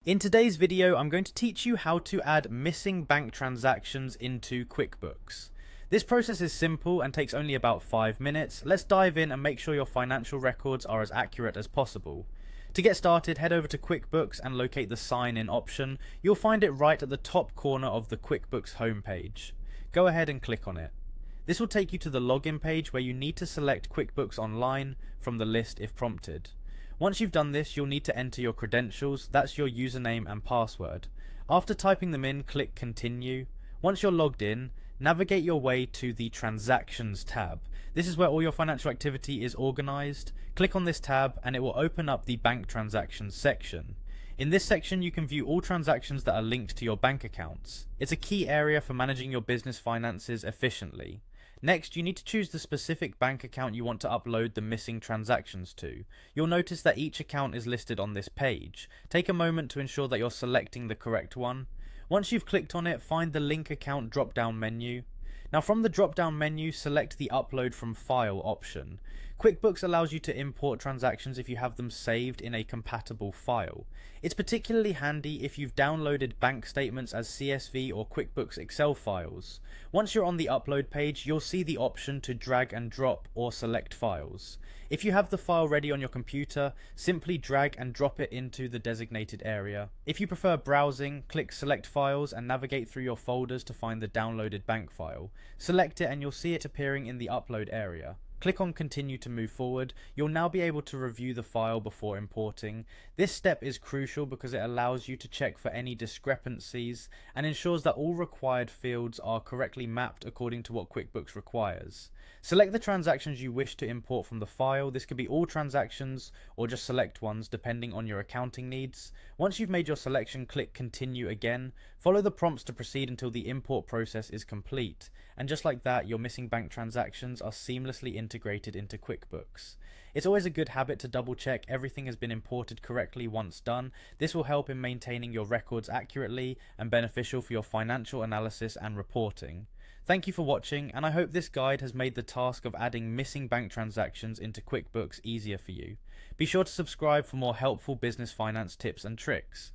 In today's video, I'm going to teach you how to add missing bank transactions into QuickBooks. This process is simple and takes only about 5 minutes. Let's dive in and make sure your financial records are as accurate as possible. To get started, head over to QuickBooks and locate the sign in option. You'll find it right at the top corner of the QuickBooks homepage. Go ahead and click on it. This will take you to the login page where you need to select QuickBooks Online from the list if prompted. Once you've done this, you'll need to enter your credentials, that's your username and password. After typing them in, click Continue. Once you're logged in, navigate your way to the Transactions tab. This is where all your financial activity is organized. Click on this tab and it will open up the Bank Transactions section. In this section, you can view all transactions that are linked to your bank accounts. It's a key area for managing your business finances efficiently. Next, you need to choose the specific bank account you want to upload the missing transactions to. You'll notice that each account is listed on this page. Take a moment to ensure that you're selecting the correct one. Once you've clicked on it, find the Link Account drop-down menu. Now from the drop-down menu, select the Upload from File option. QuickBooks allows you to import transactions if you have them saved in a compatible file. It's particularly handy if you've downloaded bank statements as CSV or QuickBooks Excel files. Once you're on the upload page, you'll see the option to drag and drop or select files. If you have the file ready on your computer, simply drag and drop it into the designated area. If you prefer browsing, click Select Files and navigate through your folders to find the downloaded bank file. Select it and you'll see it appearing in the upload area. Click on Continue to move forward. You'll now be able to review the file before importing. This step is crucial because it allows you to check for any discrepancies and ensures that all required fields are correctly mapped according to what QuickBooks requires. Select the transactions you wish to import from the file. This could be all transactions or just select ones depending on your accounting needs. Once you've made your selection, click Continue again. Follow the prompts to proceed until the import process is complete. And just like that, your missing bank transactions are seamlessly integrated into QuickBooks. It's always a good habit to double check everything has been imported correctly once done. This will help in maintaining your records accurately and beneficial for your financial analysis and reporting. Thank you for watching, and I hope this guide has made the task of adding missing bank transactions into QuickBooks easier for you. Be sure to subscribe for more helpful business finance tips and tricks.